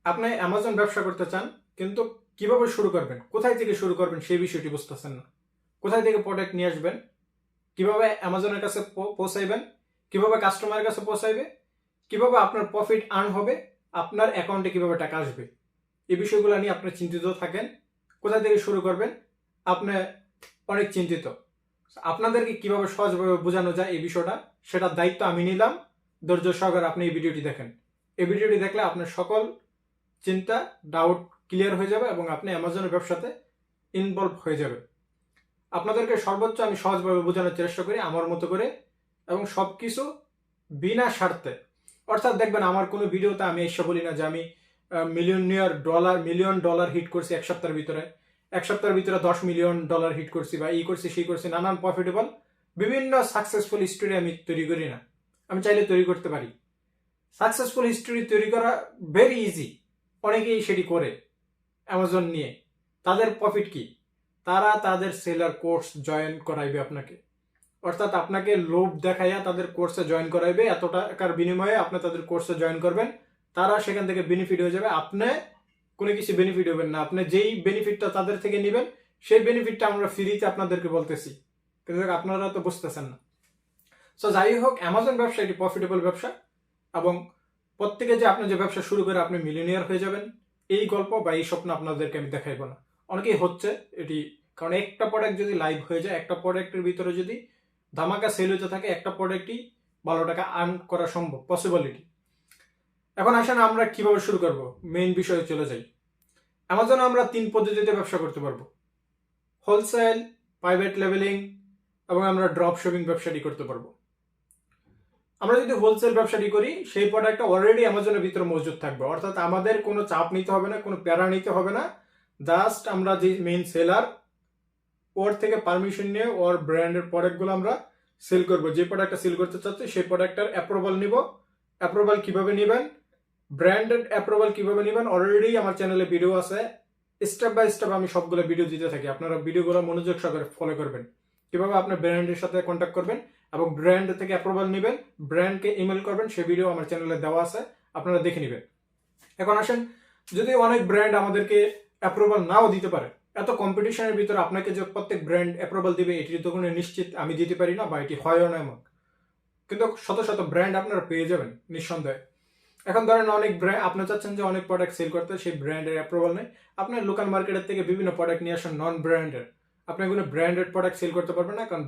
আপনি অ্যামাজন ব্যবসা করতে চান, কিন্তু কিভাবে শুরু করবেন, কোথায় থেকে শুরু করবেন সেই বিষয়টি বুঝতেছেন না। কোথায় থেকে প্রোডাক্ট নিয়ে আসবেন, কিভাবে অ্যামাজনের কাছে পৌঁছাইবেন, কিভাবে কাস্টমারের কাছে পৌঁছাইবে, কিভাবে আপনার প্রফিট আর্ন হবে, আপনার অ্যাকাউন্টে কিভাবে টাকা আসবে, এই বিষয়গুলো নিয়ে আপনি চিন্তিত থাকেন। কোথায় থেকে শুরু করবেন আপনি অনেক চিন্তিত। আপনাদেরকে কিভাবে সহজভাবে বোঝানো যায় এই বিষয়টা, সেটার দায়িত্ব আমি নিলাম। ধৈর্য সহকারে আপনি এই ভিডিওটি দেখেন। এই ভিডিওটি দেখলে আপনার সকল চিন্তা, ডাউট ক্লিয়ার হয়ে যাবে এবং আপনি অ্যামাজনের ব্যবসাতে ইনভলভ হয়ে যাবে। আপনাদেরকে সর্বোচ্চ আমি সহজভাবে বোঝানোর চেষ্টা করি আমার মতো করে, এবং সব কিছু বিনা স্বার্থে। অর্থাৎ দেখবেন আমার কোনো ভিডিওতে আমি এসে বলি না যে আমি মিলিয়ন ডলার হিট করছি এক সপ্তাহের ভিতরে, এক সপ্তাহের ভিতরে $10 মিলিয়ন হিট করছি বা এই করছি সেই করছি, নানান প্রফিটেবল বিভিন্ন সাকসেসফুল স্টোরি আমি তৈরি করি না। আমি চাইলে তৈরি করতে পারি। সাকসেসফুল হিস্টোরি তৈরি করা ভেরি ইজি, অনেকেই সেটি করে অ্যামাজন নিয়ে। তাদের প্রফিট কি, তারা তাদের সেলার কোর্স জয়েন করাইবে আপনাকে, অর্থাৎ আপনাকে লোভ দেখাইয়া তাদের কোর্সে জয়েন করাইবে। এত টাকার বিনিময়ে আপনি তাদের কোর্সে জয়েন করবেন, তারা সেখান থেকে বেনিফিট হয়ে যাবে, আপনি কোনো কিছু বেনিফিট হবেন না। আপনি যেই বেনিফিটটা তাদের থেকে নেবেন সেই বেনিফিটটা আমরা ফ্রিতে আপনাদেরকে বলতেছি, কিন্তু আপনারা তো বুঝতেছেন না। সো যাই হোক, অ্যামাজন ব্যবসা এটি প্রফিটেবল ব্যবসা, এবং প্রত্যেকে যে আপনি যে ব্যবসা শুরু করে আপনি মিলিয়নিয়ার হয়ে যাবেন এই গল্প বা এই স্বপ্ন আপনাদেরকে আমি দেখাইব না। অনেকেই হচ্ছে এটি, কারণ একটা প্রোডাক্ট যদি লাইভ হয়ে যায়, একটা প্রোডাক্টের ভিতরে যদি ধামাকা সেল হতে থাকে, একটা প্রোডাক্টই ভালো টাকা আর্ন করা সম্ভব, পসিবিলিটি। এখন আসেন আমরা কিভাবে শুরু করব, মেইন বিষয়ে চলে যাই। অ্যামাজনে আমরা 3 পদ্ধতিতে ব্যবসা করতে পারবো: হোলসেল, প্রাইভেট লেভেলিং, এবং আমরা ড্রপ শিপিং ব্যবসাটি করতে পারবো। আমরা যদি হোলসেল ব্যবসাটি করি, সেই প্রোডাক্টটা অলরেডি অ্যামাজনের ভিতরে মজুদ থাকবে, অর্থাৎ আমাদের কোনো চাপ নিতে হবে না, কোনো প্যারা নিতে হবে না। জাস্ট আমরা যে মেইন সেলার, ওর থেকে পারমিশন নিয়ে ওর ব্র্যান্ডের প্রোডাক্টগুলো আমরা সেল করব। যে প্রোডাক্টটা সেল করতে চাচ্ছি সেই প্রোডাক্টটার অ্যাপ্রুভাল নিব। অ্যাপ্রুভাল কিভাবে নেবেন, ব্র্যান্ডেড অ্যাপ্রুভাল কিভাবে নেবেন, অলরেডি আমার চ্যানেলে ভিডিও আছে। স্টেপ বাই স্টেপ আমি সবগুলো ভিডিও দিতে থাকি, আপনারা ভিডিওগুলো মনোযোগ সহকারে ফলো করবেন। কিভাবে আপনি ব্র্যান্ডের সাথে কন্ট্যাক্ট করবেন এবং ব্র্যান্ড থেকে অ্যাপ্রুভাল নেবেন, ব্র্যান্ডকে ইমেল করবেন, সেই ভিডিও আমার চ্যানেলে দেওয়া আছে, আপনারা দেখে নেবেন। এখন আসেন, যদি অনেক ব্র্যান্ড আমাদেরকে অ্যাপ্রুভাল নাও দিতে পারে, এত কম্পিটিশনের ভিতরে আপনাকে যে প্রত্যেক ব্র্যান্ড অ্যাপ্রুভাল দিবে এটি তো কোনো নিশ্চিত আমি দিতে পারি না, বা এটি হয়ও না এমন। কিন্তু শত শত ব্র্যান্ড আপনারা পেয়ে যাবেন নিঃসন্দেহে। এখন ধরেন অনেক ব্র্যান্ড, আপনি চাচ্ছেন যে অনেক প্রোডাক্ট সেল করতে, সেই ব্র্যান্ডের অ্যাপ্রুভাল নেই, আপনার লোকাল মার্কেটের থেকে বিভিন্ন প্রোডাক্ট নিয়ে আসেন নন ব্র্যান্ডের। আপনি কোনো ব্র্যান্ডেড প্রোডাক্ট সেল করতে পারবেন না, কারণ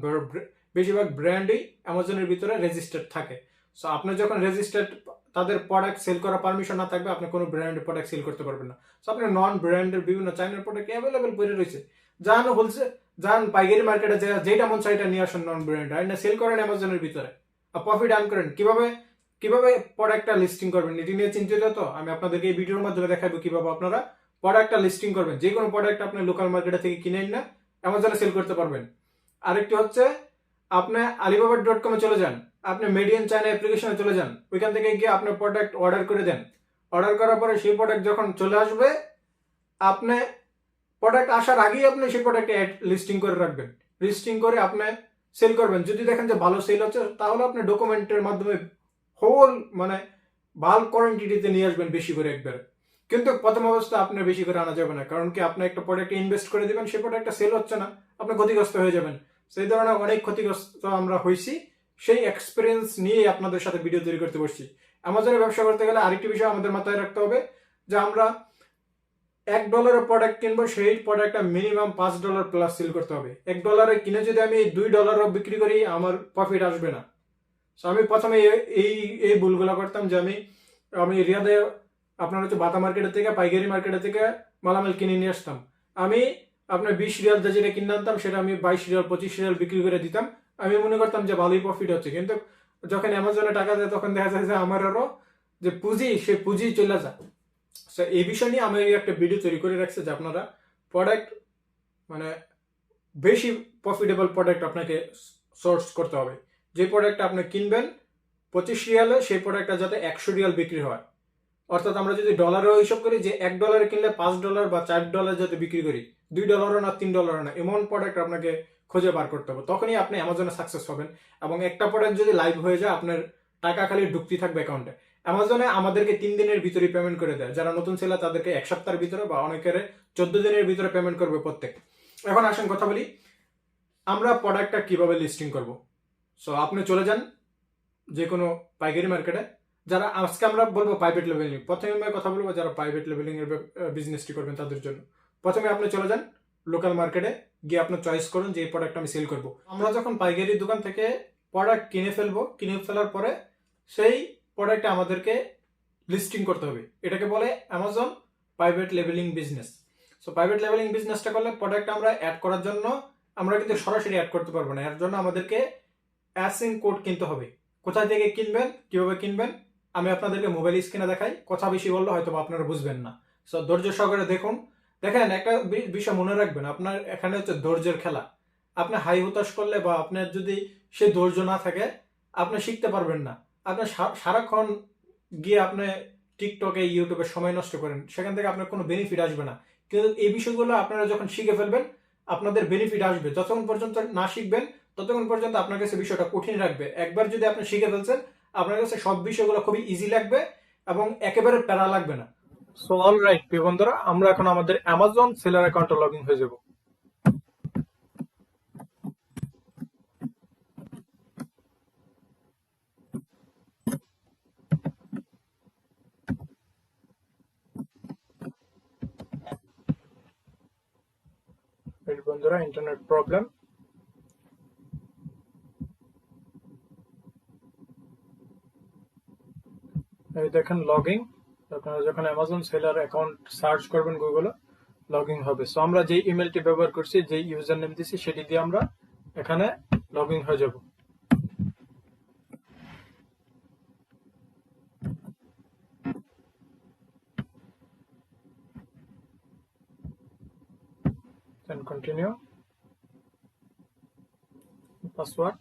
বেশিরভাগ ব্র্যান্ডই অ্যামাজনের ভিতরে রেজিস্টার্ড থাকে। সো আপনার যখন রেজিস্টার্ড তাদের প্রোডাক্ট সেল করার পারমিশন না থাকবে, আপনি কোনো ব্র্যান্ডের প্রোডাক্ট সেল করতে পারবেন না। সো আপনি নন ব্র্যান্ডের বিভিন্ন চাইনার প্রোডাক্ট অ্যাভেলেবেল পড়ে রয়েছে, যান বলছে যান পাইকারি মার্কেটে যেটা মন চাইটা নিয়ে আসেন নন ব্র্যান্ড, আর না সেল করেন অ্যামাজনের ভিতরে আর প্রফিট আর্ন করেন। কিভাবে কিভাবে প্রোডাক্টটা লিস্টিং করবেন এটি নিয়ে চিন্তিত তো, আমি আপনাদেরকে এই ভিডিওর মাধ্যমে দেখাবো কিভাবে আপনারা প্রোডাক্টটা লিস্টিং করবেন। যে কোনো প্রোডাক্ট আপনি লোকাল মার্কেটে থেকে কিনেন না, অ্যামাজনে সেল করতে পারবেন। আরেকটি হচ্ছে, আপনি alibaba.com-এ চলে যান, আপনি মেড ইন চায়না অ্যাপ্লিকেশনে চলে যান, ওইখান থেকে গিয়ে আপনার প্রোডাক্ট অর্ডার করে দেন। অর্ডার করার পরে সেই প্রোডাক্ট যখন চলে আসবে, আপনি প্রোডাক্ট আসার আগেই আপনি সেই প্রোডাক্টে লিস্টিং করে রাখবেন। লিস্টিং করে আপনি সেল করবেন। যদি দেখেন যে ভালো সেল হচ্ছে, তাহলে আপনি ডকুমেন্টের মাধ্যমে হোল মানে বাল্ক কোয়ান্টিটিতে নিয়ে আসবেন বেশি করে একবার। কিন্তু প্রথম অবস্থা আপনার বেশি করে আনা যাবে না, কারণ কি আপনি একটা প্রোডাক্টে ইনভেস্ট করে দিবেন, সেই প্রোডাক্টটা সেল হচ্ছে না, আপনি ক্ষতিগ্রস্ত হয়ে যাবেন। সেই ধরনের অনেক ক্ষতিগ্রস্ত আমরা হয়েছি, সেই এক্সপিরিয়েন্স নিয়ে আপনাদের সাথে ভিডিও তৈরি করতে বসছি। অ্যামাজনে ব্যবসা করতে গেলে আরেকটি বিষয় আমাদের মাথায় রাখতে হবে, যে আমরা $1 প্রোডাক্ট কিনবো, সেই প্রোডাক্টটা মিনিমাম $5 প্লাস সেল করতে হবে। $1 কিনে যদি আমি $2 বিক্রি করি, আমার প্রফিট আসবে না। সো আমি প্রথমে এই এই ভুলগুলো করতাম, যে আমি রিয়াদে আপনার হচ্ছে বাতা মার্কেটের থেকে, পাইকারি মার্কেটের থেকে মালামাল কিনে নিয়ে আসতাম। আমি আপনার 20 রিয়াল যেটা কিনে আনতাম, সেটা আমি 22 রিয়াল 25 রিয়াল বিক্রি করে দিতাম। আমি মনে করতাম যে ভালোই প্রফিট হচ্ছে, কিন্তু যখন অ্যামাজনে টাকা দেয় তখন দেখা যায় যে আমার আরো যে পুঁজি, সে পুঁজি চলে যায়। সো এই বিষয় নিয়ে আমি একটা ভিডিও তৈরি করে রাখছি, যে আপনারা প্রোডাক্ট মানে বেশি প্রফিটেবল প্রোডাক্ট আপনাকে সোর্স করতে হবে। যে প্রোডাক্টটা আপনি কিনবেন 25 রিয়ালে, সেই প্রোডাক্টটা যাতে 100 রিয়াল বিক্রি হয়। অর্থাৎ আমরা যদি ডলারেও হিসাব করি, যে $1 কিনলে $5 বা $4 যাতে বিক্রি করি, $2 না $3 না, এমন প্রোডাক্ট আপনাকে খুঁজে বার করতে হবে। তখনই আপনি অ্যামাজনে সাকসেস হবেন। এবং একটা প্রোডাক্ট যদি লাইভ হয়ে যায়, আপনার টাকা খালি ঢুকতে থাকবে অ্যাকাউন্টে। অ্যামাজনে আমাদেরকে 3 দিনের ভিতরে পেমেন্ট করে দেয়। যারা নতুন সেলার তাদেরকে 1 সপ্তাহের ভিতরে বা অনেকের 14 দিনের ভিতরে পেমেন্ট করবে প্রত্যেক। এখন আসেন কথা বলি আমরা প্রোডাক্টটা কিভাবে লিস্টিং করব। সো আপনি চলে যান যে কোনো পাইকারি মার্কেটে, যারা আজকে আমরা বলবো প্রাইভেট লেভেলিং, প্রথমে কথা বলবো যারা প্রাইভেট লেভেলিং এর বিজনেসটি করবেন তাদের জন্য। প্রথমে আপনি চলে যান লোকাল মার্কেটে, গিয়ে আপনি চয়েস করুন যে এই প্রোডাক্ট আমি সেল করব। আমরা যখন পাইকারি দোকান থেকে প্রোডাক্ট কিনে ফেলবো, কিনে ফেলার পরে সেই প্রোডাক্টে আমাদেরকে লিস্টিং করতে হবে। এটাকে বলে Amazon private leveling business. So private leveling বিজনেসটা করলে প্রোডাক্ট আমরা অ্যাড করার জন্য আমরা কিন্তু সরাসরি অ্যাড করতে পারবো না, এর জন্য আমাদেরকে অ্যাসিন কোড কিনতে হবে। কোথায় থেকে কিনবেন, কিভাবে কিনবেন আমি আপনাদেরকে মোবাইল স্ক্রিনে দেখাই। কথা বেশি বললে হয়তো আপনারা বুঝবেন না। সো ধৈর্য সহকারে দেখুন। দেখেন একটা বিষয় মনে রাখবেন, আপনার এখানে হচ্ছে ধৈর্যের খেলা। আপনি হাই হতাশ করলে বা আপনার যদি সে ধৈর্য না থাকে আপনি শিখতে পারবেন না। আপনি সারাক্ষণ গিয়ে আপনি টিকটকে ইউটিউবে সময় নষ্ট করেন, সেখান থেকে আপনার কোনো বেনিফিট আসবে না। কিন্তু এই বিষয়গুলো আপনারা যখন শিখে ফেলবেন আপনাদের বেনিফিট আসবে। যতক্ষণ পর্যন্ত না শিখবেন ততক্ষণ পর্যন্ত আপনার কাছে বিষয়টা কঠিন রাখবে। একবার যদি আপনি শিখে ফেলছেন আপনার কাছে সব বিষয়গুলো খুবই ইজি লাগবে এবং একেবারে প্যারা লাগবে না। সো অল রাইট প্রিয় বন্ধুরা, আমরা এখন আমাদের অ্যামাজন সেলার অ্যাকাউন্টে লগ ইন হয়ে যাব। বন্ধুরা ইন্টারনেট প্রবলেম। এই দেখেন লগইন। আপনারা যখন অ্যামাজন সেলার অ্যাকাউন্ট সার্চ করবেন গুগলে লগইন হবে। সো আমরা যে ইমেলটি ব্যবহার করছি, যে ইউজার নেম দিছি সেটি দিয়ে আমরা এখানে লগইন হয়ে যাব। দেন কন্টিনিউ, পাসওয়ার্ড।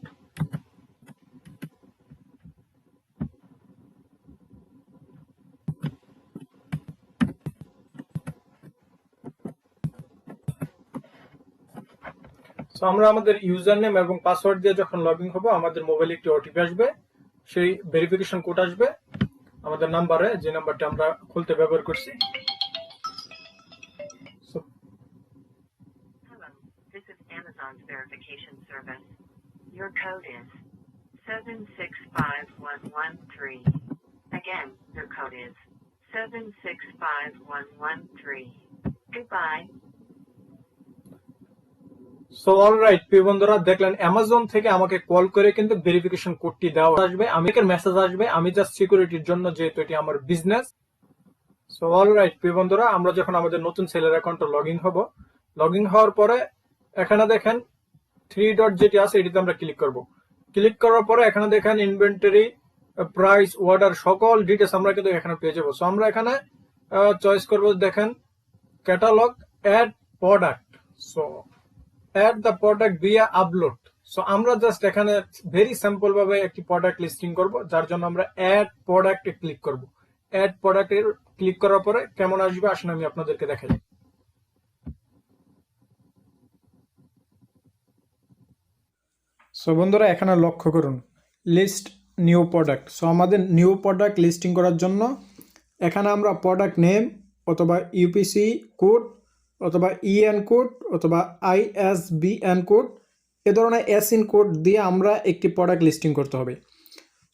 সো আমরা আমাদের ইউজার নেম এবং পাসওয়ার্ড দিয়ে যখন লগইন হবো আমাদের মোবাইলে একটি ওটিপি আসবে, সেই ভেরিফিকেশন কোড আসবে আমাদের নাম্বারে, যে নাম্বারটা আমরা খুলতে ব্যবহার করছি। Hello, this is Amazon's verification service. Your code is 765113. Again, your code is 765113. Goodbye. So all right প্রিয় বন্ধুরা, দেখলেন অ্যামাজন থেকে আমাকে কল করে কিন্তু ভেরিফিকেশন কোডটি দেওয়া আসবে, আমাকে মেসেজ আসবে। আমি জাস্ট সিকিউরিটির জন্য, যেহেতু এটি আমার বিজনেস। সো অল রাইট প্রিয় বন্ধুরা, আমরা যখন আমাদের নতুন সেলার অ্যাকাউন্টে লগ ইন হবো, লগ ইন হওয়ার পরে এখানে দেখেন 3 ডট যেটি আছে এটিতে আমরা ক্লিক করব। ক্লিক করার পরে এখানে দেখেন ইনভেন্টরি, প্রাইস, অর্ডার, সকল ডিটেলস আমরা কিন্তু এখানে পেয়ে যাবো। সো আমরা এখানে চয়েস করব, দেখেন catalogue, add product. So add the product via upload. So আমরা জাস্ট এখানে ভেরি সিম্পল ভাবে একটি প্রোডাক্ট লিস্টিং করব, যার জন্য আমরা অ্যাড প্রোডাক্টে ক্লিক করব। অ্যাড প্রোডাক্টে ক্লিক করার পরে কেমন আসবে আসুন আমি আপনাদেরকে দেখাই। সো বন্ধুরা এখানে লক্ষ্য করুন, লিস্ট নিউ প্রোডাক্ট। সো আমাদের নিউ প্রোডাক্ট লিস্টিং করার জন্য এখানে আমরা প্রোডাক্ট নেম অথবা ইউপিসি কোড অথবা ইএন কোড অথবা আইএসবিএন কোড, এ ধরনের এসইন কোড দিয়ে আমরা একটি প্রোডাক্ট লিস্টিং করতে হবে।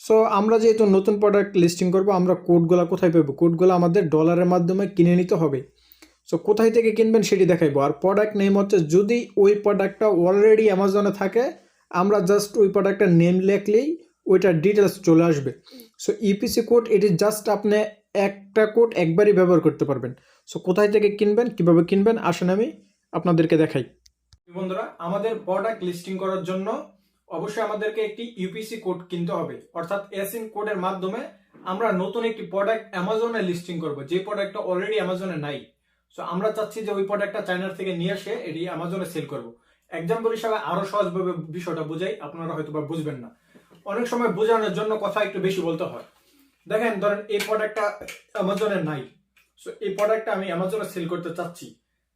সো আমরা যেহেতু নতুন প্রোডাক্ট লিস্টিং করব, আমরা কোডগুলো কোথায় পাবো? কোডগুলো আমাদের ডলারের মাধ্যমে কিনে নিতে হবে। সো কোথায় থেকে কিনবেন সেটি দেখাইবো। আর প্রোডাক্ট নেম হচ্ছে, যদি ওই প্রোডাক্টটা অলরেডি অ্যামাজনে থাকে আমরা জাস্ট ওই প্রোডাক্টের নেম লিখলেই ওইটার ডিটেলস চলে আসবে। সো ইপিসি কোড, এটি জাস্ট আপনি একটা কোড একবারই ব্যবহার করতে পারবেন। সো কোথায় থেকে কিনবেন, কিভাবে কিনবেন আসেন আমি আপনাদেরকে দেখাই। বন্ধুরা, আমাদের প্রোডাক্ট লিস্টিং করার জন্য অবশ্যই আমাদেরকে একটি ইউপিসি কোড কিনতে হবে, অর্থাৎ এসইন কোডের মাধ্যমে আমরা নতুন একটি প্রোডাক্ট অ্যামাজনে লিস্টিং করব, যে প্রোডাক্টটা অলরেডি অ্যামাজনে নাই। সো আমরা চাচ্ছি যে ওই প্রোডাক্টটা চায়না থেকে নিয়ে এসে এটি অ্যামাজনে সেল করব। এক্সাম্পল হিসাবে আরো সহজভাবে বিষয়টা বুঝাই, আপনারা হয়তো বা বুঝবেন না। অনেক সময় বোঝানোর জন্য কথা একটু বেশি বলতে হয়। দেখেন, ধরেন এই প্রোডাক্টটা অ্যামাজনে নাই। সো এই প্রোডাক্টটা আমি অ্যামাজনে সেল করতে চাচ্ছি,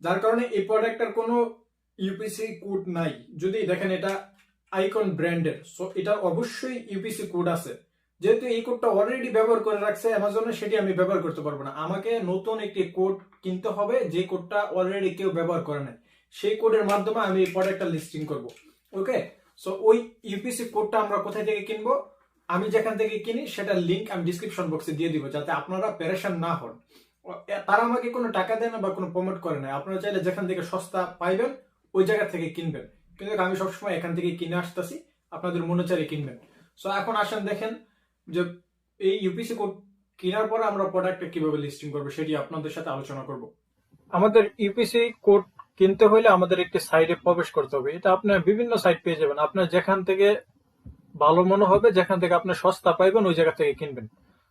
যার কারণে এই প্রোডাক্টটার কোনো ইউপিসি কোড নাই। যদি দেখেন এটা আইকন ব্র্যান্ডের, সো এটার অবশ্যই ইউপিসি কোড আছে, যেহেতু এই কোডটা অলরেডি ব্যবহার করে রাখছে অ্যামাজনে, সেটি আমি ব্যবহার করতে পারবো না। আমাকে নতুন একটি কোড কিনতে হবে, যে কোডটা অলরেডি কেউ ব্যবহার করে নাই। সেই কোডের মাধ্যমে আমি এই প্রোডাক্টটা লিস্টিং করব। ওকে, সো ওই ইউপিসি কোডটা আমরা কোথায় থেকে কিনবো? আমি যেখান থেকে কিনি সেটার লিংক আমি ডিসক্রিপশন বক্সে দিয়ে দিব, যাতে আপনারা পেরেশান না হন। তারা আমাকে কোনো টাকা দেয় না বা কোনো প্রমোট করে না। আপনারা চাইলে যেখান থেকে সস্তা পাইবেন ওই জায়গা থেকে কিনবেন, কিন্তু আমি সবসময় এখান থেকে কিনে আসতেছি, আপনাদের মনোচারে কিনবেন। সো এখন আসেন দেখেন যে এই ইউপিসি কোড কেনার পরে আমরা প্রোডাক্টটা কিভাবে লিস্টিং করবো সেটি আপনাদের সাথে আলোচনা করব। আমাদের ইউপিসি কোড কিনতে হলে আমাদের একটি সাইটে প্রবেশ করতে হবে। এটা আপনার বিভিন্ন সাইট পেয়ে যাবেন, আপনার যেখান থেকে ভালো মনে হবে, যেখান থেকে আপনি সস্তা পাইবেন ওই জায়গা থেকে কিনবেন।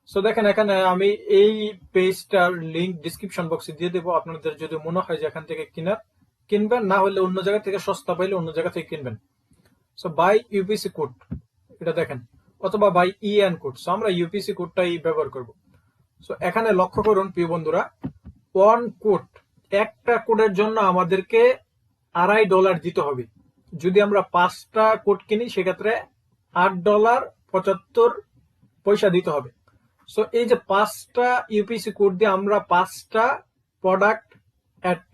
সো দেখেন এখানে আমি এই পেজটার লিংক ডিসক্রিপশন বক্সে দিয়ে দেবো। আপনাদের যদি মনে হয় যে এখান থেকে কিনবেন, না হলে অন্য জায়গা থেকে সস্তা পাইলে অন্য জায়গা থেকে কিনবেন। সো বাই ইউপিসি কোড, এটা দেখেন, অথবা বাই ইএন কোড। সো আমরা ইউপিসি কোডটাই ব্যবহার করব। সো এখানে লক্ষ্য করুন প্রিয় বন্ধুরা, ওয়ান কোড, একটা কোডের জন্য আমাদেরকে $2.5 দিতে হবে। যদি আমরা 5টা কোড কিনি সেক্ষেত্রে $8.75 দিতে হবে। সো এই যে 5টা ইউপিসি কোড দিয়ে আমরা 5টা প্রোডাক্ট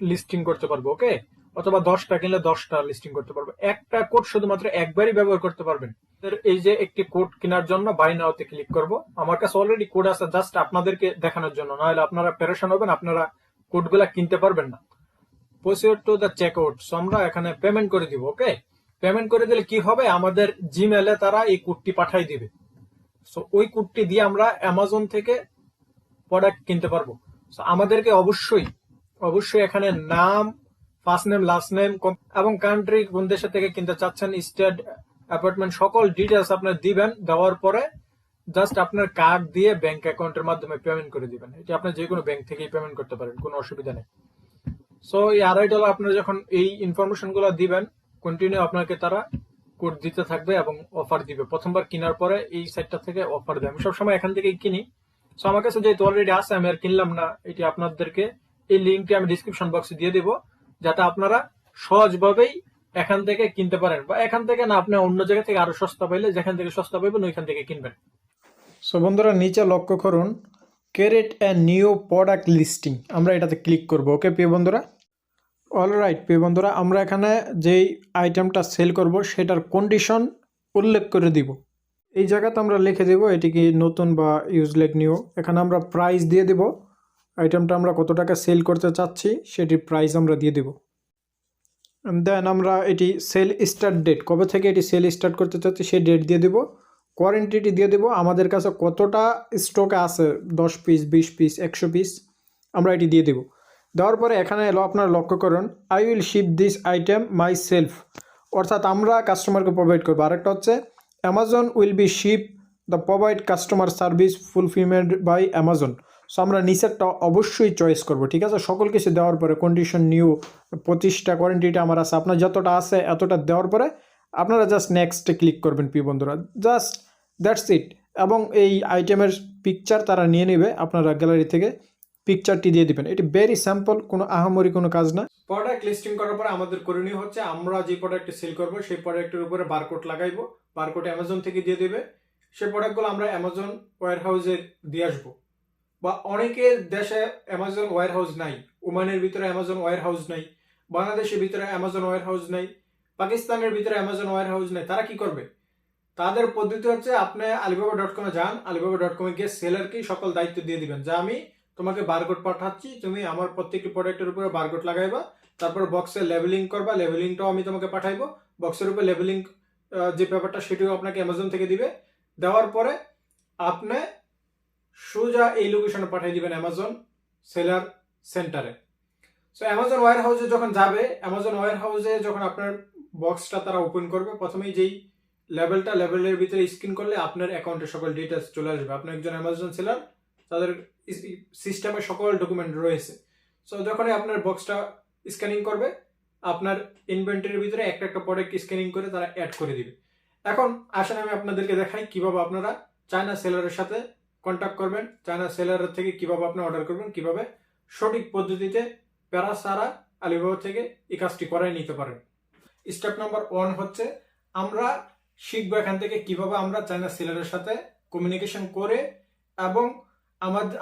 লিস্টিং করতে পারবো। ওকে, অথবা 10টা কিনলে 10টা লিস্টিং করতে পারবো। একটা কোড শুধুমাত্র একবারই ব্যবহার করতে পারবেন। এই যে একটি কোড কেনার জন্য বাই নাওতে ক্লিক করব। আমার কাছে অলরেডি কোড আছে, জাস্ট আপনাদেরকে দেখানোর জন্য, নাহলে আপনারা পেরেশান হবেন, আপনারা কোডগুলা কিনতে পারবেন না। Proceed to the checkout. So আমরা এখানে পেমেন্ট করে দিব। ওকে, পেমেন্ট করে দিলে কি হবে, আমাদের জিমেলে তারা এই কোডটি পাঠাই দিবে। সো ওই কোডটি দিয়ে আমরা অ্যামাজন থেকে প্রোডাক্ট কিনতে পারবো। সো আমাদেরকে অবশ্যই এখানে নাম, ফার্স্ট নেম, লাস্ট নেম এবং কান্ট্রি কোন দেশে থেকে কিনতে চাচ্ছেন, স্টেট, অ্যাপার্টমেন্ট, সকল ডিটেলস আপনার দিবেন। দেওয়ার পরে জাস্ট আপনার কার্ড দিয়ে ব্যাংক অ্যাকাউন্টের মাধ্যমে পেমেন্ট করে দিবেন। এটা আপনি যে কোনো ব্যাংক থেকেই পেমেন্ট করতে পারেন, কোনো অসুবিধা নেই। সো এই $2.5 আপনারা যখন এই ইনফরমেশন গুলো দিবেন, কন্টিনিউ আপনাকে তারা কোড দিতে থাকবে এবং অফার দিবে। প্রথমবার কেনার পরে এই সাইটটা থেকে অফার দেয়। আমি সবসময় এখান থেকেই কিনি। সো আমার কাছে যেহেতু অলরেডি আছে, আমি আর কিনলাম না। এটি আপনাদেরকে এই লিঙ্কটি আমি ডিসক্রিপশন বক্সে দিয়ে দিব, যাতে আপনারা সহজভাবেই এখান থেকে কিনতে পারেন, বা এখান থেকে না, আপনি অন্য জায়গা থেকে আরো সস্তা পাইলে যেখান থেকে সস্তা পাইবেন ওইখান থেকে কিনবেন। সো বন্ধুরা নিচে লক্ষ্য করুন, create a new product listing, আমরা এটাতে ক্লিক করব। ওকে প্রিয় বন্ধুরা, অলরাইট প্রিয় বন্ধুরা, আমরা এখানে যেই আইটেমটা সেল করব সেটার কন্ডিশন উল্লেখ করে দিব। এই জায়গাতে আমরা লিখে দেব এটি কি নতুন বা ইউজ লাইক নিউ। এখানে আমরা প্রাইস দিয়ে দেব, আইটেমটা আমরা কত টাকা সেল করতে চাচ্ছি সেটির প্রাইস আমরা দিয়ে দেব। দেন আমরা এটি সেল স্টার্ট ডেট, কবে থেকে এটি সেল স্টার্ট করতে চাচ্ছি সেই ডেট দিয়ে দেব। কোয়ারেন্টিটি দিয়ে দেব, আমাদের কাছে কতটা স্টকে আছে, 10 পিস, 20 পিস, 100 পিস, আমরা এটি দিয়ে দেব। দেওয়ার পরে এখানে এলো, আপনারা লক্ষ্য করুন, I will ship this item myself, অর্থাৎ আমরা কাস্টমারকে প্রোভাইড করবো। আরেকটা হচ্ছে Amazon will be ship the provide customer service fulfilment by Amazon. So আমরা নিচেরটা অবশ্যই চয়েস করব। ঠিক আছে, সকল কিছু দেওয়ার পরে কন্ডিশন নিউ, 25টা কোয়ারেন্টিটা আমার আছে, আপনার যতটা আছে এতটা দেওয়ার পরে আপনারা জাস্ট নেক্সটে ক্লিক করবেন প্রিয় বন্ধুরা, জাস্ট দ্যাটস ইট। এবং এই আইটেমের পিকচার তারা নিয়ে নেবে, আপনারা গ্যালারি থেকে পিকচারটি দিয়ে দিবেন। এটি ভেরি সিম্পল, কোনো আহামরি কোনো কাজ না। প্রোডাক্ট লিস্টিং করার পরে আমাদের করণীয় হচ্ছে, আমরা যে প্রোডাক্টটি সেল করব সেই প্রোডাক্টের উপরে বারকোড লাগাইবো। বারকোড অ্যামাজন থেকে দিয়ে দেবে। সেই প্রোডাক্টগুলো আমরা অ্যামাজন ওয়্যার হাউসে দিয়ে আসবো। বা অনেকের দেশে অ্যামাজন ওয়্যার হাউস নাই, ওমানের ভিতরে অ্যামাজন ওয়্যার হাউস নাই, বাংলাদেশের ভিতরে অ্যামাজন ওয়্যার হাউস নাই, পাকিস্তানের ভিতরে অ্যামাজন ওয়্যার হাউস নাই। তারা কি করবে? তাদের পদ্ধতি হচ্ছে, আপনি alibaba.com-এ যান, alibaba.com-এ গিয়ে সেলারকেই সকল দায়িত্ব দিয়ে দিবেন যে আমি তোমাকে বারকোড পাঠাচ্ছি, তুমি আমার প্রত্যেকটি প্রোডাক্টের উপরে বারকোড লাগাইবা, তারপর বক্সে লেবেলিং করবা, লেবেলিংটাও আমি তোমাকে পাঠাইবো। বক্সের উপরে লেবেলিং যে ব্যাপারটা সেটিও আপনাকে অ্যামাজন থেকে দিবে। দেওয়ার পরে আপনি সোজা এই লোকেশনে পাঠিয়ে দিবেন, অ্যামাজন সেলার সেন্টারে। সো অ্যামাজন ওয়্যার হাউসে যখন যাবে, অ্যামাজন ওয়্যার হাউসে যখন আপনার বক্সটা তারা ওপেন করবে, প্রথমেই যেই লেভেলের ভিতরে স্ক্যান করলে আপনার অ্যাকাউন্টের সকল ডিটেলস চলে আসবে। আপনি একজন অ্যামাজন সেলার, তাদের সিস্টেমে সকল ডকুমেন্ট রয়েছে। সো যখনই আপনার বক্সটা স্ক্যানিং করবে, আপনার ইনভেন্টরির ভিতরে একটা একটা প্রোডাক্ট স্ক্যানিং করে তারা অ্যাড করে দিবে। এখন আসলে আমি আপনাদেরকে দেখাই কিভাবে আপনারা চায়না সেলারের সাথে কন্ট্যাক্ট করবেন, চায়না সেলারের থেকে কিভাবে আপনি অর্ডার করবেন, কিভাবে সঠিক পদ্ধতিতে প্যারা সারা আলিবাবা থেকে এই কাজটি করাই নিতে পারেন। স্টেপ নাম্বার 1 হচ্ছে, আমরা শিখবো এখান থেকে কিভাবে আমরা চায়না সেলারের সাথে কমিউনিকেশন করে, এবং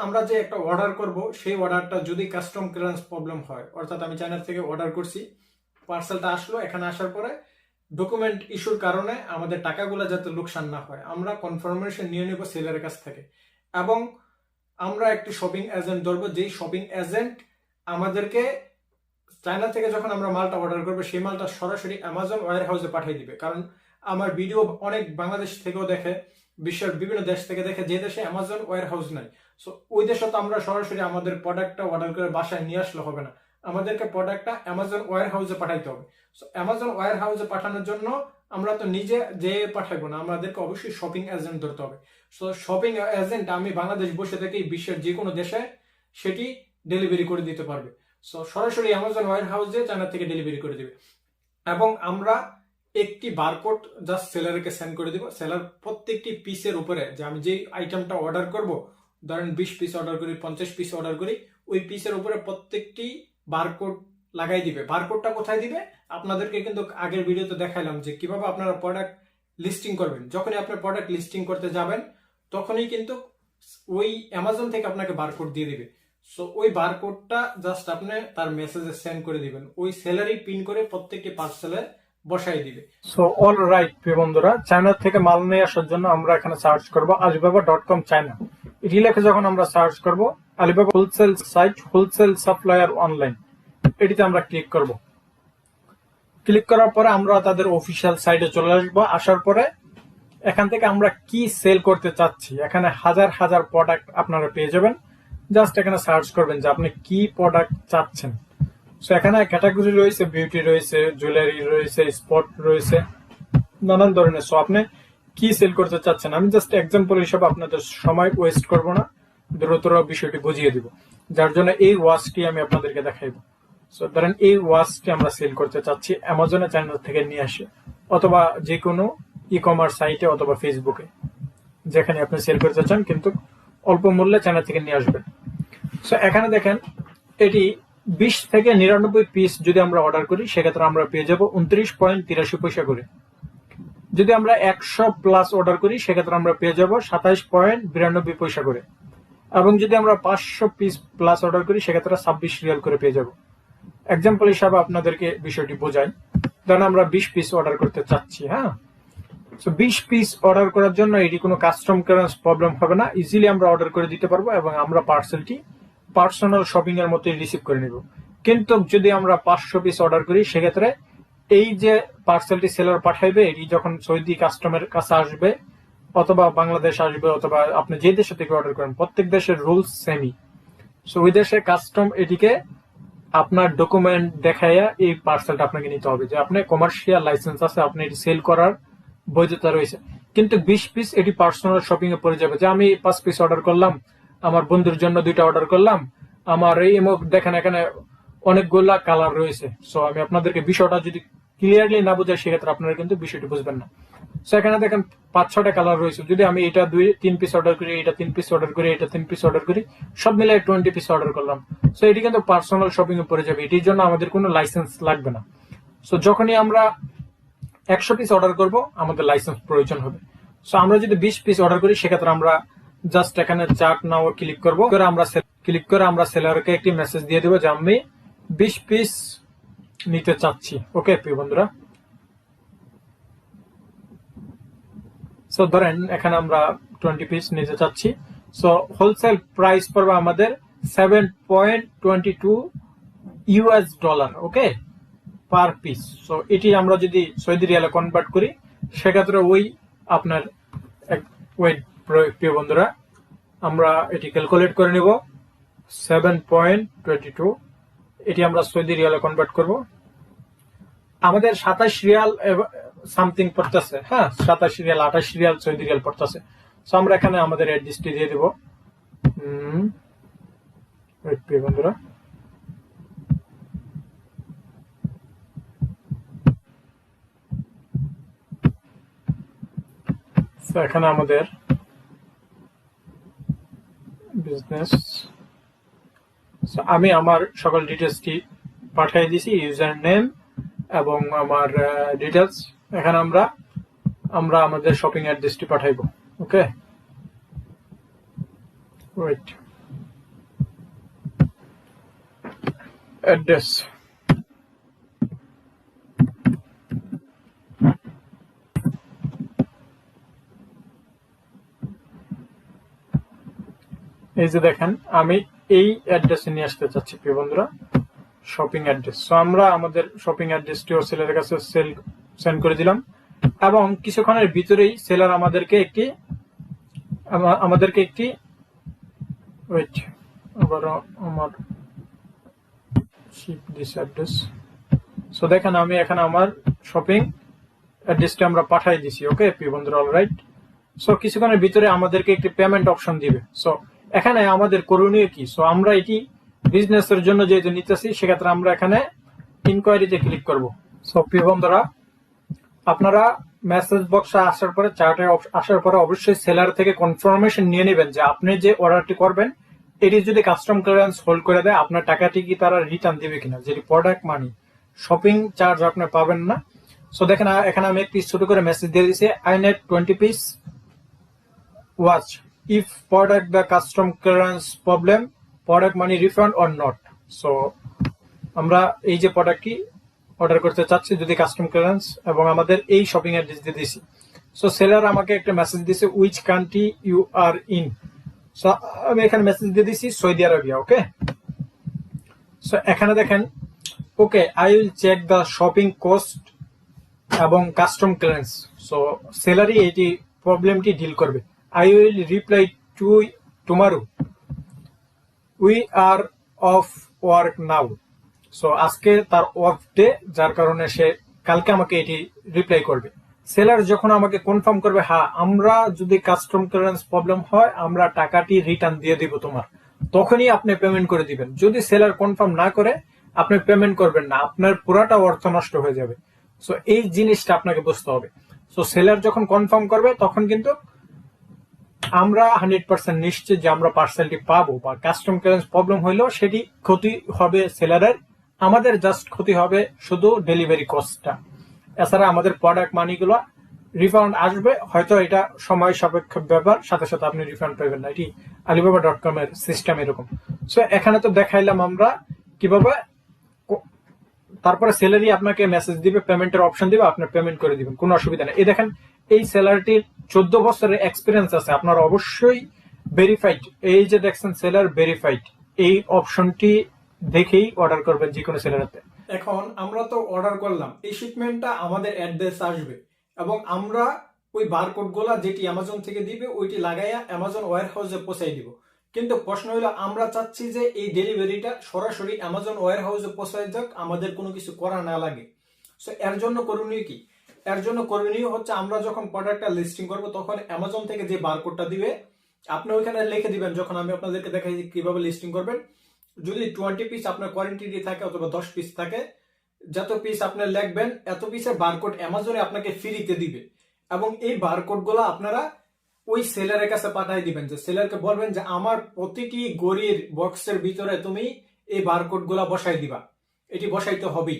আমরা যে একটা অর্ডার করব সেই অর্ডারটা যদি কাস্টম ক্লিয়ারেন্স প্রবলেম হয়, অর্থাৎ আমি চায়না থেকে অর্ডার করছি, পার্সেলটা আসলো, এখানে আসার পরে ডকুমেন্ট ইস্যুর কারণে আমাদের টাকাগুলো যাতে লোকসান না হয়, আমরা কনফার্মেশন নিয়ে নেব সেলারের কাছ থেকে। এবং আমরা একটি শপিং এজেন্ট ধরবো, যেই শপিং এজেন্ট আমাদেরকে চায়না থেকে যখন আমরা মালটা অর্ডার করবো সেই মালটা সরাসরি অ্যামাজন ওয়্যার হাউসে পাঠিয়ে দিবে। কারণ আমার ভিডিও অনেক বাংলাদেশ থেকেও দেখে, বিশ্বের বিভিন্ন দেশ থেকে দেখে, যে দেশে অ্যামাজন ওয়্যার হাউস নাই, সো ওই দেশে তো আমরা সরাসরি আমাদের প্রোডাক্টটা অর্ডার করে বাসায় নিয়ে আসলে হবে না, আমাদেরকে প্রোডাক্টটা অ্যামাজন ওয়্যার হাউসে পাঠাইতে হবে। সো অ্যামাজন ওয়্যার হাউসে পাঠানোর জন্য আমরা তো নিজে যে পাঠাবো না, আমাদেরকে অবশ্যই শপিং এজেন্ট ধরতে হবে। সো শপিং এজেন্ট আমি বাংলাদেশ বসে থেকেই বিশ্বের যে কোনো দেশে সেটি ডেলিভারি করে দিতে পারবে। সো সরাসরি অ্যামাজন ওয়্যার হাউসে চায়না থেকে ডেলিভারি করে দিবে, এবং আমরা একটি বারকোড জাস্ট সেলারকে সেন্ড করে দিব। সেলার প্রত্যেকটি পিসের উপরে, যে আমি যে আইটেমটা অর্ডার করব, ধরেন 20 পিস অর্ডার করি, 50 পিস অর্ডার করি, ওই পিসের উপরে প্রত্যেকটি বারকোড লাগাই দিবে। বারকোডটা কোথায় দিবে? আপনাদেরকে কিন্তু আগের ভিডিওতে দেখাইলাম যে কিভাবে আপনারা প্রোডাক্ট লিস্টিং করবেন। যখনই আপনি প্রোডাক্ট লিস্টিং করতে যাবেন তখনই কিন্তু ওই অ্যামাজন থেকে আপনাকে বারকোড দিয়ে দিবে। সো ওই বারকোডটা জাস্ট আপনি তার মেসেজে সেন্ড করে দিবেন, ওই সেলারই পিন করে প্রত্যেকটি পার্সেলে বসাই দিবে। সো অল রাইট প্রিয় বন্ধুরা, চায়না থেকে মাল নিয়ে আসার জন্য আমরা এখানে সার্চ করব alibaba.com চায়না। এটি লিখে যখন আমরা সার্চ করব, Alibaba wholesale site, wholesale supplier online, এটিতে আমরা ক্লিক করব। ক্লিক করার পরে আমরা তাদের অফিসিয়াল সাইটে চলে আসবো। আসার পরে এখান থেকে আমরা কি সেল করতে চাচ্ছি, এখানে হাজার হাজার প্রোডাক্ট আপনারা পেয়ে যাবেন। জাস্ট এখানে সার্চ করবেন যে আপনি কি প্রোডাক্ট চাচ্ছেন। সো এখানে ক্যাটাগরি রয়েছে, বিউটি রয়েছে, জুয়েলারি রয়েছে, স্পট রয়েছে, নানান ধরনের। সো আপনি কি সেল করতে চাচ্ছেন, আমি জাস্ট এক্সাম্পল হিসেবে আপনাদের সময় ওয়েস্ট করব না, দ্রুত বিষয়টি বুঝিয়ে দিব, যার জন্য এই ওয়াচটি আমি আপনাদেরকে দেখাইব। সো ধরেন এই ওয়াচটি আমরা সেল করতে চাচ্ছি অ্যামাজনে চায়না থেকে নিয়ে আসে, অথবা যে কোনো ই কমার্স সাইটে অথবা ফেসবুকে, যেখানে আপনি সেল করতে চান কিন্তু অল্প মূল্যে চায়না থেকে নিয়ে আসবেন। সো এখানে দেখেন এটি 20 থেকে 99 পিস যদি আমরা অর্ডার করি সেক্ষেত্রে আমরা পেয়ে যাব 29.83 পয়সা করে। যদি আমরা 100 প্লাস অর্ডার করি সেক্ষেত্রে আমরা পেয়ে যাব 27.92 পয়সা করে, এবং যদি আমরা 500 পিস প্লাস অর্ডার করি সেক্ষেত্রে 26 রিয়াল করে পেয়ে যাব। এক্সাম্পল হিসাবে আপনাদেরকে বিষয়টি বোঝাই, ধরেন আমরা 20 পিস অর্ডার করতে চাচ্ছি। হ্যাঁ, সো 20 পিস অর্ডার করার জন্য এটি কোনো কাস্টম ক্লিয়ারেন্স প্রবলেম হবে না, ইজিলি আমরা অর্ডার করে দিতে পারবো, এবং আমরা পার্সেলটি পার্সোনাল শপিং এর মতোই রিসিভ করে নিব। কিন্তু যদি আমরা 500 পিস অর্ডার করি সেক্ষেত্রে এই যে পার্সেলটি সেলার পাঠাইবে, এটি যখন সৌদি কাস্টমের কাছে আসবে অথবা বাংলাদেশ আসবে অথবা আপনি যে দেশে থেকে অর্ডার করেন, প্রত্যেক দেশের রুলস সেমই। সো ওই দেশে কাস্টম এটিকে আপনার ডকুমেন্ট দেখাইয়া এই পার্সেলটা আপনাকে নিতে হবে, যে আপনার কমার্শিয়াল লাইসেন্স আছে, আপনি এটি সেল করার বৈধতা রয়েছে। কিন্তু 20 পিস এটি পার্সোনাল শপিং এ পড়ে যাবে, যে আমি 5 পিস অর্ডার করলাম, আমার বন্ধুর জন্য 2টা অর্ডার করলাম, আমার এই দেখেন এখানে অনেকগুলা কালার রয়েছে। সো আমি আপনাদেরকে বিষয়টা যদি ক্লিয়ারলি না বোঝাই সেক্ষেত্রে আপনারা কিন্তু বিষয়টি বুঝবেন না। সো এখানে দেখেন 5-6টা কালার রয়েছে, যদি আমি এটা 2-3 পিস অর্ডার করি, এটা 3 পিস অর্ডার করি, এটা 3 পিস অর্ডার করি, সব মিলে 20 পিস অর্ডার করলাম, সো এটি কিন্তু পার্সোনাল শপিং এ পড়ে যাবে, এটির জন্য আমাদের কোনো লাইসেন্স লাগবে না। সো যখনই আমরা 100 পিস অর্ডার করব আমাদের লাইসেন্স প্রয়োজন হবে। সো আমরা যদি 20 পিস অর্ডার করি সেক্ষেত্রে আমরা জাস্ট এখানে চার্ট নাও ক্লিক করব, আমরা সেলারকে একটি মেসেজ দিয়ে দেব যে আমি 20 পিস নিতে চাচ্ছি। ওকে প্রিয় বন্ধুরা, সো ধরেন এখানে আমরা 20 পিস নিতে চাচ্ছি। সো হোলসেল প্রাইস পড়বে আমাদের $7.22 ওকে পার পিস। সো এটি আমরা যদি সৌদি রিয়ালে কনভার্ট করি সেক্ষেত্রে ওই আপনার ওয়েট প্রিয় বন্ধুরা, আমরা এটি ক্যালকুলেট করে নিব। 7.22 এটি আমরা সৌদি রিয়ালে কনভার্ট করব, আমাদের 27 রিয়াল সামথিং পড়তেছে। হ্যাঁ, 27 রিয়াল 28 রিয়াল সৌদি রিয়াল পড়তেছে। সো আমরা এখানে আমাদের অ্যাড্রেসটি দিয়ে দেব। প্রিয় বন্ধুরা, এখানে আমাদের বিজনেস, আমি আমার সকল ডিটেলসটি পাঠিয়ে দিয়েছি, ইউজার নেম এবং আমার ডিটেলস। এখানে আমরা আমাদের শপিং অ্যাড্রেসটি পাঠাইবো। ওকে, ওয়েট, অ্যাড্রেস, এই যে দেখেন আমি এই অ্যাড্রেসে নিয়ে আসতে চাচ্ছি প্রিয় বন্ধুরা, শপিং অ্যাড্রেস। সো আমরা আমাদের শপিং অ্যাড্রেসটিও সেলারের কাছে সেন্ড করে দিলাম এবং কিছুক্ষণের ভিতরেই সেলার আমাদেরকে একটি ওয়েট, আবারও আমার শিপ দিস অ্যাড্রেস। সো দেখেন আমি এখানে আমার শপিং অ্যাড্রেসটা আমরা পাঠিয়ে দিছি। ওকে প্রিয় বন্ধুরা, অলরাইট। সো কিছুক্ষণের ভিতরে আমাদেরকে একটি পেমেন্ট অপশন দিবে। সো এখানে আমাদের করণীয় কি? সো আমরা এটি বিজনেসের জন্য যেহেতু নিতেছি, সেক্ষেত্রে আমরা এখানে ইনকোয়ারিতে ক্লিক করব। সো প্রিয় বন্ধুরা, আপনারা মেসেজ বক্সে আসার পরে, চার্টে আসার পরে অবশ্যই সেলার থেকে কনফার্মেশন নিয়ে নেবেন যে আপনি যে অর্ডারটি করবেন এটি যদি কাস্টম ক্লিয়ারেন্স হোল্ড করে দেয়, আপনার টাকাটি কি তারা রিটার্ন দিবে কিনা। যেটি প্রোডাক্ট মানি, শপিং চার্জ আপনি পাবেন না। সো দেখেন এখানে আমি একটি ছোট করে মেসেজ দিয়ে দিয়েছি, I net 20 piece watch if product the custom clearance problem, product money refund or not. So আমরা এই যে প্রোডাক্টটি অর্ডার করতে চাচ্ছি যদি কাস্টম ক্লিয়ারেন্স, এবং আমাদের এই শপিং অ্যাড্রেস দিয়ে দিয়েছি। সো সেলার আমাকে একটা মেসেজ দিয়েছে, which country you are in. So আমি এখানে মেসেজ দিয়ে দিয়েছি সৌদি আরবিয়া। ওকে, সো এখানে দেখেন, okay I will check the shopping cost এবং কাস্টম ক্লিয়ারেন্স। সো সেলারই এটি প্রবলেমটি ডিল করবে। I will reply tomorrow, we are off work now. So আজকে তার অফ ডে, যার কারণে সে কালকে আমাকে এটি রিপ্লাই করবে। সেলার যখন আমাকে কনফার্ম করবে, হ্যাঁ আমরা যদি কাস্টম ক্লিয়ারেন্স প্রবলেম হয় আমরা টাকাটি রিটার্ন দিয়ে দিব তোমার, তখনই আপনি পেমেন্ট করে দিবেন। যদি সেলার কনফার্ম না করে আপনি পেমেন্ট করবেন না, আপনার পুরাটা অর্থ নষ্ট হয়ে যাবে। সো এই জিনিসটা আপনাকে বুঝতে হবে। সো সেলার যখন কনফার্ম করবে তখন কিন্তু আমরা 100% নিশ্চিত যে আমরা পার্সেলটি পাবো, বা কাস্টম ক্লিয়ারেন্স প্রবলেম হইলেও সেটি ক্ষতি হবে সেলারের, আমাদের জাস্ট ক্ষতি হবে শুধু ডেলিভারি কস্টটা। এছাড়া আমাদের প্রোডাক্ট মানিগুলো রিফান্ড আসবে, হয়তো এটা সময় সাপেক্ষ ব্যাপার, সাথে সাথে আপনি রিফান্ড পাবেন না। এটি alibaba.com এর সিস্টেম এরকম। সো এখানে তো দেখাইলাম আমরা কিভাবে, তারপরে সেলারি আপনাকে মেসেজ দিবে, পেমেন্টের অপশন দিবে, আপনি পেমেন্ট করে দিবেন, কোনো অসুবিধা নেই। এই দেখেন এই সেলারটির 14 বছরের এক্সপিরিয়েন্স আছে, আপনারা অবশ্যই ভেরিফাইড, এই যে দেখছেন সেলার ভেরিফাইড, এই অপশনটি দেখেই অর্ডার করবেন যে কোনো সেলারতে। এখন আমরা তো অর্ডার করলাম, এই শিপমেন্টটা আমাদের অ্যাড্রেস আসবে এবং আমরা ওই বারকোড গুলা যেটি অ্যামাজন থেকে দিবে ওইটি লাগাইয়া অ্যামাজন ওয়্যার হাউসে পৌঁছাই দিব। কিন্তু প্রশ্ন হলো, আমরা চাচ্ছি যে এই ডেলিভারিটা সরাসরি অ্যামাজন ওয়্যার হাউসে পৌঁছায় যাক, আমাদের কোনো কিছু করা না লাগে। সো এর জন্য করণীয় কি? এর জন্য করণীয় হচ্ছে, আমরা যখন প্রোডাক্টটা লিস্টিং করব তখন অ্যামাজন থেকে যে বারকোডটা দিবে আপনি ওইখানে লিখে দিবেন। যখন আমি আপনাদেরকে দেখাই কিভাবে লিস্টিং করবেন, যদি 20 পিস আপনার কোয়ান্টিটি থাকে অথবা 10 পিস থাকে, যত পিস আপনি লিখবেন এত পিসের বারকোড অ্যামাজনে আপনাকে ফ্রিতে দিবে। এবং এই বারকোড গুলো আপনারা ওই সেলারের কাছে পাঠিয়ে দিবেন, যে সেলারকে বলবেন যে আমার প্রতিটি গড়ির বক্সের ভিতরে তুমি এই বারকোড গুলা বসাই দিবা, এটি বসাইতে হবেই।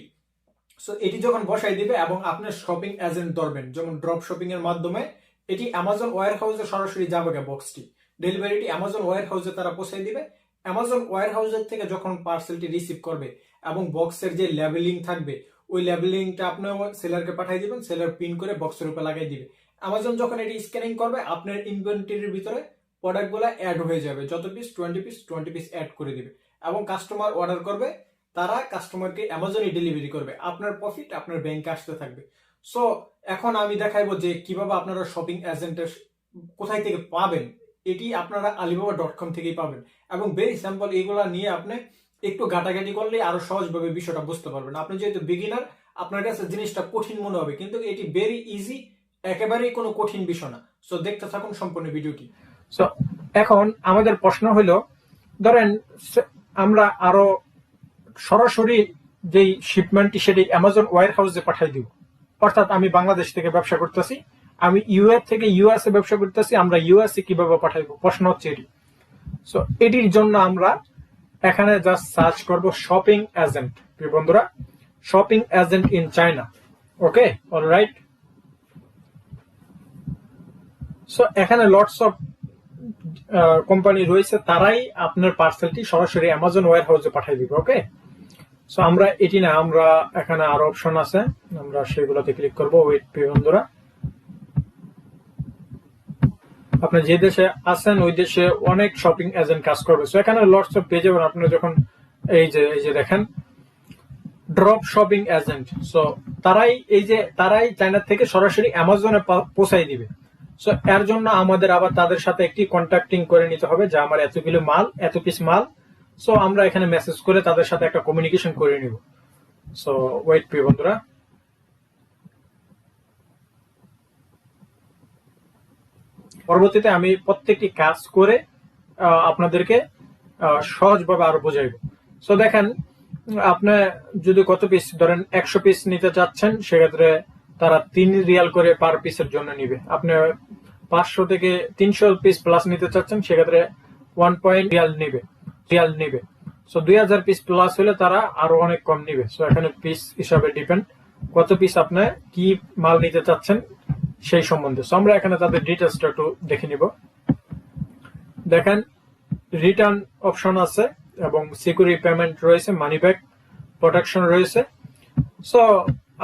সো এটি যখন বসাই দিবে এবং আপনার শপিং এজেন্ট ধরবেন, যেমন ড্রপ শপিং এর মাধ্যমে এটি অ্যামাজন ওয়্যার হাউসে সরাসরি যাবে, বক্সটি ডেলিভারিটি অ্যামাজন ওয়্যার হাউসে তারা পৌঁছে দিবে। অ্যামাজন ওয়্যার হাউসের থেকে যখন পার্সেলটি রিসিভ করবে এবং বক্সের যে লেবেলিং থাকবে ওই লেবেলিংটা আপনি সেলারকে পাঠিয়ে দিবেন, সেলার পিন করে বক্সের উপরে লাগাই দিবে। অ্যামাজন যখন এটি স্ক্যানিং করবে আপনার ইনভেন্টরির ভিতরে প্রোডাক্টগুলো অ্যাড হয়ে যাবে, যত পিস 20 পিস অ্যাড করে দিবে এবং কাস্টমার অর্ডার করবে, তারা কাস্টমারকে অ্যামাজনে ডেলিভারি করবে, আপনার প্রফিট আপনার ব্যাংকে আসতে থাকবে। সো এখন আমি দেখাইবো যে কিভাবে আপনারা শপিং এজেন্টের কোথায় থেকে পাবেন। এটি আপনারা alibaba.com থেকেই পাবেন এবং ভেরি সিম্পল, এগুলা নিয়ে আপনি একটু ঘাটাঘাটি করলে আরো সহজভাবে বিষয়টা বুঝতে পারবেন। আপনি যেহেতু বিগিনার, আপনার কাছে জিনিসটা কঠিন মনে হবে, কিন্তু এটি ভেরি ইজি, একেবারেই কোনো কঠিন বিষয় না। সো দেখতে থাকুন সম্পূর্ণ ভিডিওটি। সো এখন আমাদের প্রশ্ন হলো, ধরেন আমরা আরো সরাসরি যেই শিপমেন্টটি সেটি অ্যামাজন ওয়্যার হাউসে পাঠিয়ে দিব। অর্থাৎ আমি বাংলাদেশ থেকে ব্যবসা করতেছি, আমি ইউএস থেকে ইউএসএ ব্যবসা করতেছি, আমরা ইউএসএ কিভাবে পাঠাইবো, প্রশ্ন হচ্ছে এটি। সো এটির জন্য আমরা এখানে জাস্ট সার্চ করব শপিং এজেন্ট। প্রিয় বন্ধুরা, shopping agent in China. Okay, alright. So এখানে লটস অফ কোম্পানি রয়েছে তারাই আপনার পার্সেলটি সরাসরি অ্যামাজন ওয়্যার হাউসে পাঠিয়ে দিবে। ওকে, সো আমরা এটি না, আমরা এখানে আরো অপশন আছে, আমরা সেগুলোতে ক্লিক করবো। ওয়েট প্রিয় বন্ধুরা, আপনি যে দেশে আছেন ওই দেশে অনেক শপিং এজেন্ট কাজ করবে। সো এখানে লটস অফ পেয়ে যাবেন আপনি যখন এই যে দেখেন ড্রপ শপিং এজেন্ট। সো তারাই চায়না থেকে সরাসরি অ্যামাজনে পৌঁছাই দিবে। সো এর জন্য আমাদের আবার তাদের সাথে একটি কন্ট্যাক্টিং করে নিতে হবে যে আমার এতগুলো মাল, এত পিস মাল। সো আমরা এখানে মেসেজ করে তাদের সাথে একটা কমিউনিকেশন করে নিব। সো ওয়েট প্রিয় বন্ধুরা, পরবর্তীতে আমি প্রত্যেকটি কাজ করে আপনাদেরকে সহজভাবে আরো বোঝাইব। সো দেখেন, আপনি যদি কত পিস ধরেন 100 পিস নিতে চাচ্ছেন, সেক্ষেত্রে তারা 3 রিয়াল করে পার পিসের জন্য নিবে। আপনি 500 থেকে 300 পিস প্লাস নিতে চাচ্ছেন, সেক্ষেত্রে 1 রিয়াল নিবে। সো 2000 পিস প্লাস হলে তারা আরো অনেক কম নিবে। সো এখানে পিস হিসাবে ডিপেন্ড কত পিস আপনি কি মাল নিতে চাচ্ছেন সেই সম্বন্ধে। সো আমরা এখানে তাদের ডিটেলসটা একটু দেখে নিব। দেখেন রিটার্ন অপশন আছে এবং সিকিউরিটি পেমেন্ট রয়েছে, মানি ব্যাক প্রোটেকশন রয়েছে। সো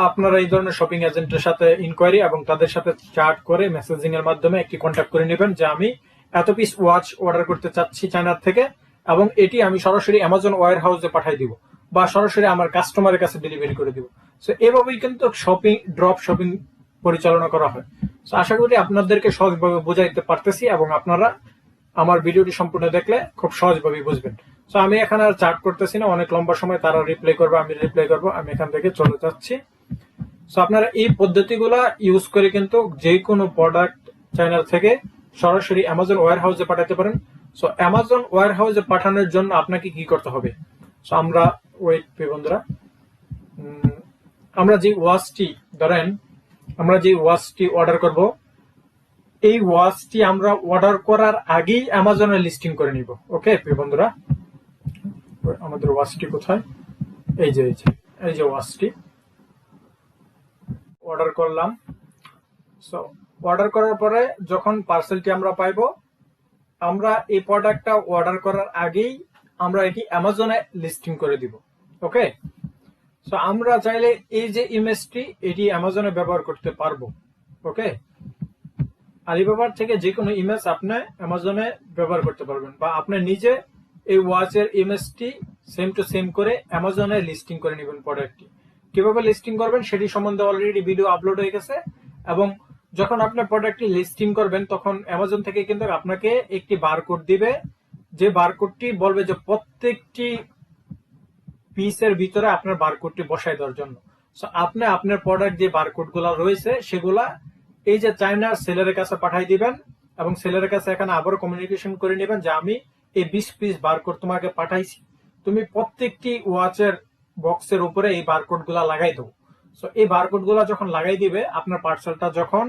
আপনারা এই ধরনের শপিং এজেন্টের সাথে ইনকোয়ারি এবং তাদের সাথে চ্যাট করে মেসেজিং এর মাধ্যমে একটি কন্ট্যাক্ট করে নেবেন যে আমি এত পিস ওয়াচ অর্ডার করতে চাচ্ছি চায়নার থেকে এবং এটি আমি সরাসরি অ্যামাজন ওয়্যার হাউসে পাঠিয়ে দিব বা সরাসরি আমার কাস্টমারের কাছে ডেলিভারি করে দিব। সো এভাবেই কিন্তু ড্রপ শপিং পরিচালনা করা হয়। সো আশা করি আপনাদেরকে সহজভাবে বোঝাইতে পারতেছি এবং আপনারা আমার ভিডিওটি সম্পূর্ণ দেখলে খুব সহজভাবে বুঝবেন। সো আমি এখানে আর চ্যাট করতেছি না, অনেক লম্বা সময় তারা রিপ্লাই করবে, আমি রিপ্লাই করবো। আমি এখান থেকে চলে যাচ্ছি। সো আপনারা এই পদ্ধতিগুলা ইউজ করে কিন্তু যে কোনো প্রোডাক্ট চায়না থেকে সরাসরি অ্যামাজন ওয়্যার হাউসে পাঠাতে পারেন। সো অ্যামাজন ওয়্যার হাউসে পাঠানোর জন্য আপনাকে কি করতে হবে? সো আমরা ওয়েট বন্ধুরা, আমরা যে ওয়াচটি অর্ডার করব, এই ওয়াচটি আমরা অর্ডার করার আগেই অ্যামাজনে লিস্টিং করে নিব। ওকে প্রিয় বন্ধুরা, আমাদের ওয়াচটি কোথায়? এই যে ওয়াচটি অর্ডার করলাম। সো অর্ডার করার পরে যখন পার্সেলটি আমরা পাইবো, আমরা এই প্রোডাক্টটা অর্ডার করার আগেই আমরা এটি অ্যামাজনে লিস্টিং করে দিব। ওকে, সো আমরা চাইলে এই যে ইমেজটি এটি অ্যামাজনে ব্যবহার করতে পারবো। ওকে, আলিবাবার থেকে যে কোনো ইমেজ আপনি অ্যামাজনে ব্যবহার করতে পারবেন বা আপনি নিজে এই ওয়াচের ইমেজটি সেম টু সেম করে অ্যামাজনে লিস্টিং করে নেবেন। প্রোডাক্টটি কিভাবে লিস্টিং করবেন সেটি সম্বন্ধে অলরেডি ভিডিও আপলোড হয়ে গেছে এবং যখন আপনি প্রোডাক্টটি লিস্টিং করবেন তখন অ্যামাজন থেকে কিন্তু আপনাকে একটি বারকোড দিবে, যে বারকোডটি বলবে যে প্রত্যেকটি পিসের ভিতরে আপনার বারকোডটি বসায় দেওয়ার জন্য। সো আপনি আপনার প্রোডাক্ট যে বারকোডগুলো রয়েছে সেগুলা এই যে চায়নার সেলারের কাছে পাঠিয়ে দিবেন এবং সেলারের কাছে এখানে আবারও কমিউনিকেশন করে নেবেন যে আমি এই 20 পিস বারকোড তোমাকে পাঠাইছি, তুমি প্রত্যেকটি ওয়াচের বক্সের উপরে এই বারকোড গুলা লাগাই দেবো। সো এই বারকোড গুলা যখন লাগাই দিবে, আপনার পার্সেলটা যখন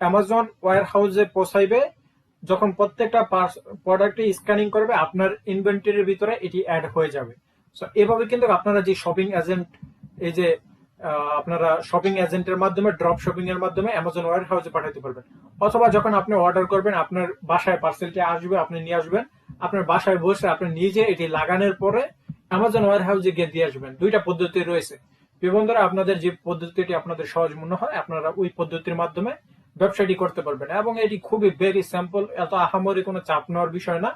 অ্যামাজন ওয়্যার হাউসে পৌঁছাইবে, যখন প্রত্যেকটা প্রোডাক্টে স্ক্যানিং করবে আপনার ইনভেন্টরির ভিতরে এটি অ্যাড হয়ে যাবে। সো এভাবে কিন্তু আপনারা যে শপিং এজেন্ট, এই যে আপনারা শপিং এজেন্টের মাধ্যমে ড্রপ শপিং এর মাধ্যমে অ্যামাজন ওয়্যার হাউসে পাঠাতে পারবেন। অথবা যখন আপনি অর্ডার করবেন আপনার বাসায় পার্সেলটি আসবে, আপনি নিয়ে আসবেন, আপনার বাসায় বসে আপনি নিজে এটি লাগানোর পরে অ্যামাজন ওয়্যার হাউসে গিয়ে দিয়ে আসবেন। দুইটা পদ্ধতি রয়েছে। বন্ধুরা, আপনাদের যে পদ্ধতিটি আপনাদের সহজ মনে হয় আপনারা ওই পদ্ধতির মাধ্যমে ব্যবসাটি করতে পারবেন এবং এটি খুবই ভেরি সিম্পল, এত আহামরি কোনো চাপ নেওয়ার বিষয় না।